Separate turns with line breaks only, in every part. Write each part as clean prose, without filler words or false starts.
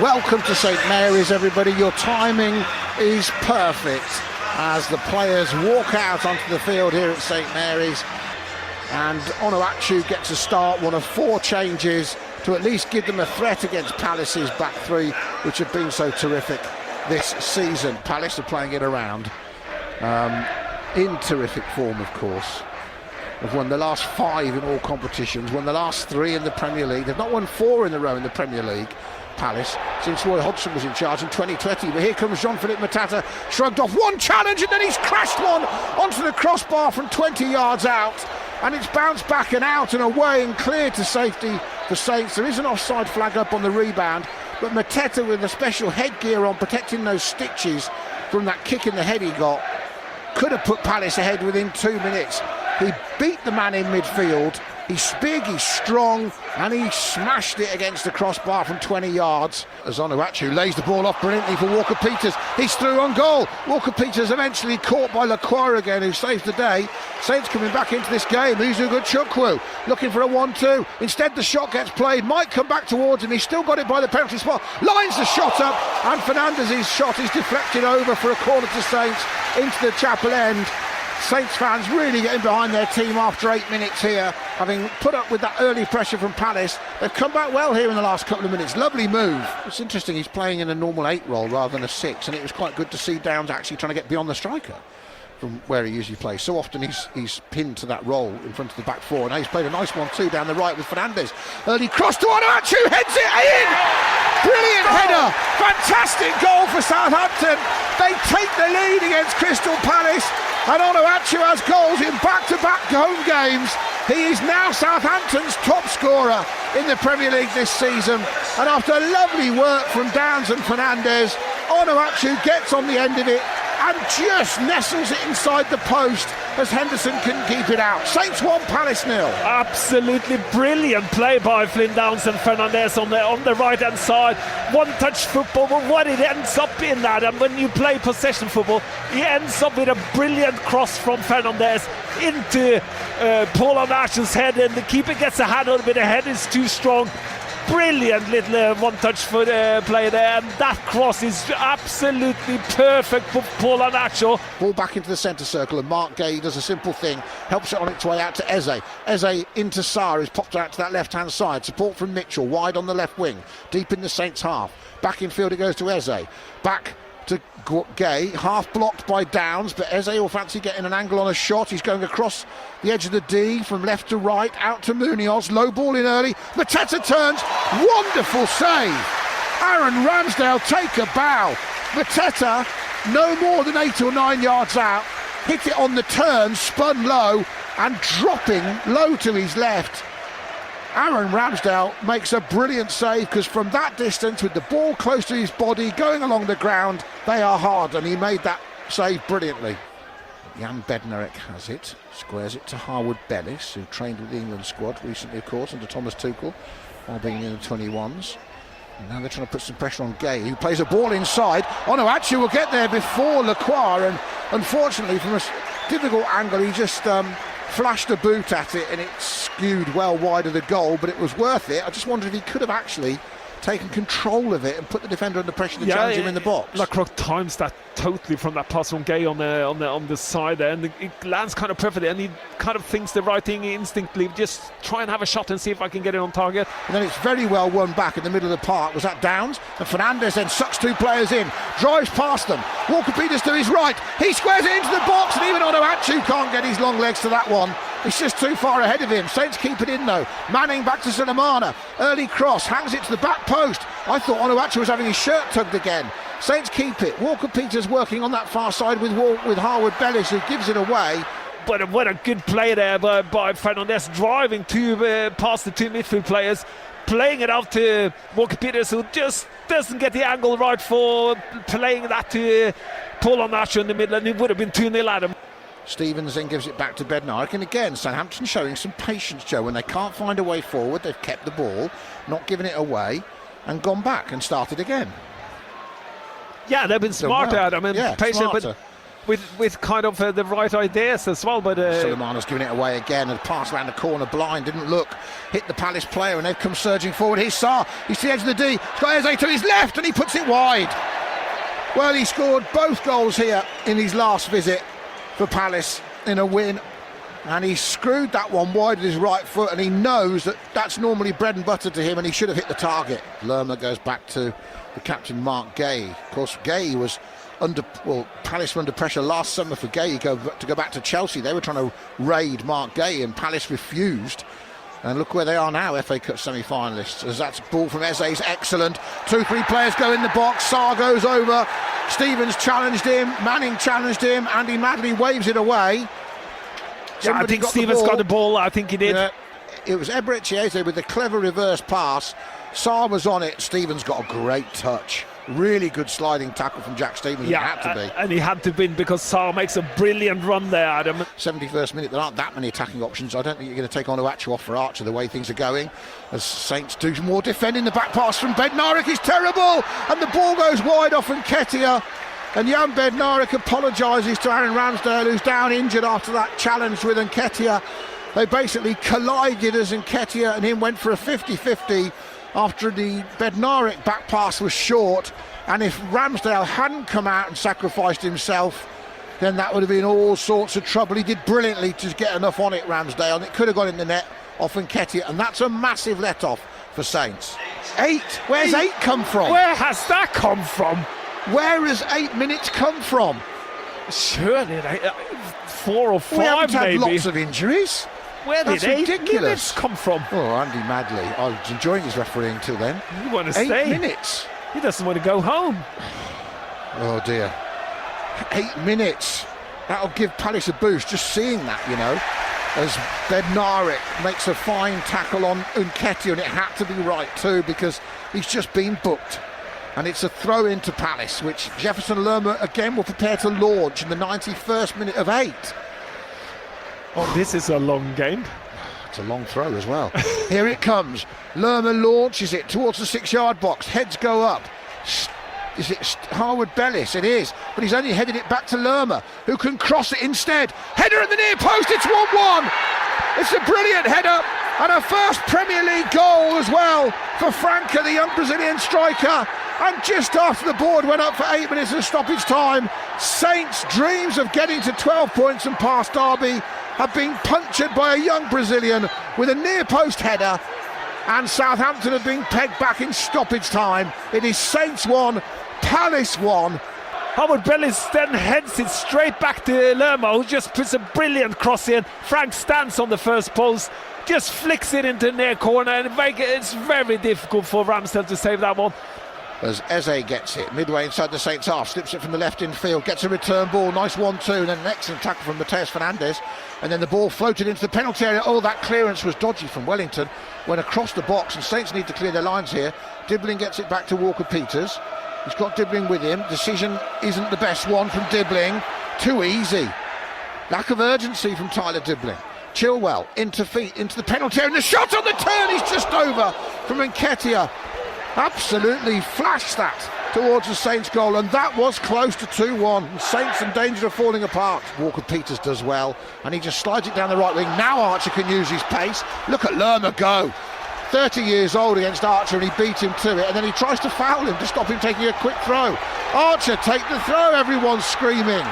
Welcome to St Mary's, everybody. Your timing is perfect as the players walk out onto the field here at St Mary's, and Onuachu gets a start, one of 4 changes to at least give them a threat against Palace's back three, which have been so terrific this season. Palace are playing it around in terrific form, of course. They've won the last 5 in all competitions, won the last 3 in the Premier League. They've not won 4 in a row in the Premier League, Palace, since Roy Hodgson was in charge in 2020. But here comes Jean-Philippe Matata, shrugged off one challenge, and then he's crashed one onto the crossbar from 20 yards out, and it's bounced back and out and away and cleared to safety for Saints. There is an offside flag up on the rebound, but Mateta, with a special headgear on, protecting those stitches from that kick in the head he got, could have put Palace ahead within 2 minutes. He beat the man in midfield. He's big, he's strong, and he smashed it against the crossbar from 20 yards. As Onuachu lays the ball off brilliantly for Walker-Peters. He's through on goal. Walker-Peters eventually caught by Lacroix again, who saves the day. Saints coming back into this game. Uzugu Chukwu looking for a 1-2. Instead, the shot gets played. Might come back towards him. He's still got it by the penalty spot. Lines the shot up, and Fernandez's shot is deflected over for a corner to Saints into the chapel end. Saints fans really getting behind their team after 8 minutes here, having put up with that early pressure from Palace. They've come back well here in the last couple of minutes. Lovely move. It's interesting, he's playing in a normal 8 role rather than a 6, and it was quite good to see Downs actually trying to get beyond the striker from where he usually plays. So often he's pinned to that role in front of the back 4, and now he's played a nice one too down the right with Fernandez. Early cross to Onuachu, heads it in! Brilliant header! Fantastic goal for Southampton. They take the lead against Crystal Palace, and Onuachu has goals in back-to-back home games. He is now Southampton's top scorer in the Premier League this season, and after lovely work from Downs and Fernandez, Onuachu gets on the end of it and just nestles it inside the post as Henderson couldn't keep it out. Saints 1, Palace 0.
Absolutely brilliant play by Flynn Downs and Fernandez on the right hand side. One touch football, but what it ends up in that, and when you play possession football, he ends up with a brilliant cross from Fernandez into Paul Onuachu's head, and the keeper gets a hand on it, but the head is too strong. Brilliant little one-touch foot play there, and that cross is absolutely perfect for Paul Onuachu.
Ball back into the centre circle, and Mark Gay does a simple thing, helps it on its way out to Eze. Eze into Sarr, who's popped out to that left-hand side. Support from Mitchell, wide on the left wing, deep in the Saints' half. Back in field it goes to Eze. Back to Gay, half blocked by Downs, but Eze will fancy getting an angle on a shot. He's going across the edge of the D from left to right, out to Munoz, low ball in early. Mateta turns, wonderful save. Aaron Ramsdale take a bow. Mateta, no more than 8 or 9 yards out, hit it on the turn, spun low, and dropping low to his left. Aaron Ramsdale makes a brilliant save, because from that distance, with the ball close to his body, going along the ground, they are hard, and he made that save brilliantly. Jan Bednarek has it, squares it to Harwood Bellis, who trained with the England squad recently, of course, under Thomas Tuchel, while being in the 21s. And now they're trying to put some pressure on Gay, who plays a ball inside. Onuachu will get there before Lacroix, and unfortunately, from a difficult angle, he just flashed a boot at it, and it skewed well wide of the goal, but it was worth it. I just wondered if he could have actually taken control of it and put the defender under pressure to challenge him in the box.
Lacroix times that totally from that pass from Gay on the side there, and it lands kind of perfectly, and he kind of thinks the right thing instinctively, just try and have a shot and see if I can get it on target.
And then it's very well won back in the middle of the park. Was that Downs? And Fernandez then sucks 2 players in, drives past them. Walker-Peters to his right, he squares it into the box, and even Onuachu can't get his long legs to that one. It's just too far ahead of him. Saints keep it in though. Manning back to Sulemana. Early cross, hangs it to the back post. I thought Onuachu was having his shirt tugged again. Saints keep it. Walker-Peters working on that far side with Harwood Bellis, who gives it away.
But what a good play there by Fernandez, driving past the 2 midfield players, playing it out to Walker-Peters, who just doesn't get the angle right for playing that to Paul Onuachu in the middle, and it would have been 2-0 at him.
Stevens then gives it back to Bednarek, and again Southampton showing some patience, Joe. When they can't find a way forward, they've kept the ball, not given it away, and gone back and started again.
Yeah, they've been smarter.
Well.
I mean,
yeah,
patient,
smarter.
with kind of the right ideas as well. But
Suleimana's giving it away again, and pass around the corner blind, didn't look, hit the Palace player, and they've come surging forward. Here's Sarr, he's to the edge of the D, he's got Eze to his left, and he puts it wide. Well, he scored both goals here in his last visit for Palace in a win, and he screwed that one wide with his right foot, and he knows that that's normally bread and butter to him, and he should have hit the target. Lerma goes back to the captain, Mark Gay. Of course, Gay was Palace were under pressure last summer for Gay to go back to Chelsea. They were trying to raid Mark Gay, and Palace refused. And look where they are now, FA Cup semi-finalists. As that's ball from Eze's excellent. 2-3 players go in the box. Sarr goes over. Stevens challenged him. Manning challenged him. Andy Madley waves it away.
Yeah, I think Stevens got the ball. I think he did.
Yeah, it was Eberechi Eze with a clever reverse pass. Sarr was on it. Stevens got a great touch. Really good sliding tackle from Jack Stevens.
Yeah,
it had to be.
And he had to win because Sarr makes a brilliant run there, Adam.
71st minute, there aren't that many attacking options. I don't think you're going to take Onuachu off for Archer the way things are going. As Saints do more defending, the back pass from Bednarek is terrible, and the ball goes wide off Nketiah. And Jan Bednarek apologises to Aaron Ramsdale, who's down injured after that challenge with Nketiah. They basically collided as Nketiah and him went for a 50-50 after the Bednarek back pass was short, and if Ramsdale hadn't come out and sacrificed himself, then that would have been all sorts of trouble. He did brilliantly to get enough on it, Ramsdale, and it could have gone in the net off Nketiah, and that's a massive let-off for Saints. 8? Where's 8 come from?
Where has that come from?
Where has 8 minutes come from?
Surely 4 or 5
we haven't had
maybe.
Lots of injuries.
Where did
That's
8
ridiculous.
minutes come from?
Oh, Andy Madley. I was enjoying his refereeing till then.
You want to
8
stay?
minutes.
He doesn't want to go home.
Oh dear. 8 minutes. That'll give Palace a boost, just seeing that, you know. As Bednarek makes a fine tackle on Nketiah, and it had to be right too, because he's just been booked. And it's a throw into Palace, which Jefferson Lerma again will prepare to launch in the 91st minute of 8.
Oh, this is a long game.
It's a long throw as well. Here it comes. Lerma launches it towards the 6-yard box. Heads go up. Is it Harwood Bellis? It is. But he's only headed it back to Lerma, who can cross it instead. Header at the near post. It's 1-1. It's a brilliant header. And a first Premier League goal as well for Franca, the young Brazilian striker. And just after the board went up for 8 minutes of stoppage time, Saints' dreams of getting to 12 points and past Derby have been punctured by a young Brazilian with a near post header, and Southampton have been pegged back in stoppage time. It is Saints 1, Palace 1.
Howard Bellis then heads it straight back to Lerma, who just puts a brilliant cross in. Frank stands on the first post, just flicks it into the near corner, and it's very difficult for Ramsdale to save that one.
As Eze gets it midway inside the Saints half, slips it from the left infield, gets a return ball, nice 1-2, and then an excellent tackle from Mateus Fernandes, and then the ball floated into the penalty area. Oh, that clearance was dodgy from Wellington, went across the box, and Saints need to clear their lines here. Dibbling gets it back to Walker-Peters. He's got Dibbling with him. Decision isn't the best one from Dibbling. Too easy. Lack of urgency from Tyler Dibbling. Chilwell into feet, into the penalty area, and the shot on the turn is just over from Nketiah. Absolutely flashed that towards the Saints goal, and that was close to 2-1. Saints in danger of falling apart. Walker-Peters does well, and he just slides it down the right wing. Now Archer can use his pace. Look at Lerma go. 30 years old against Archer, and he beat him to it, and then he tries to foul him to stop him taking a quick throw. Archer, take the throw, everyone's screaming.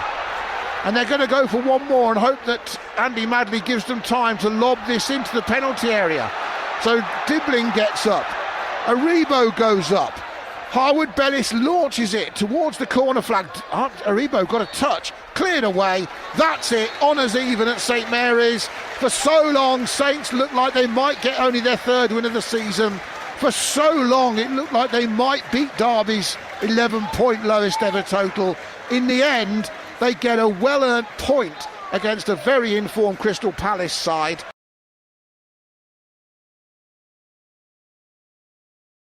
And they're going to go for one more and hope that Andy Madley gives them time to lob this into the penalty area. So Dibbling gets up. Aribo goes up. Harwood Bellis launches it towards the corner flag. Aribo got a touch, cleared away. That's it. Honours even at St Mary's. For so long, Saints looked like they might get only their 3rd win of the season. For so long, it looked like they might beat Derby's 11-point lowest ever total. In the end, they get a well-earned point against a very informed Crystal Palace side.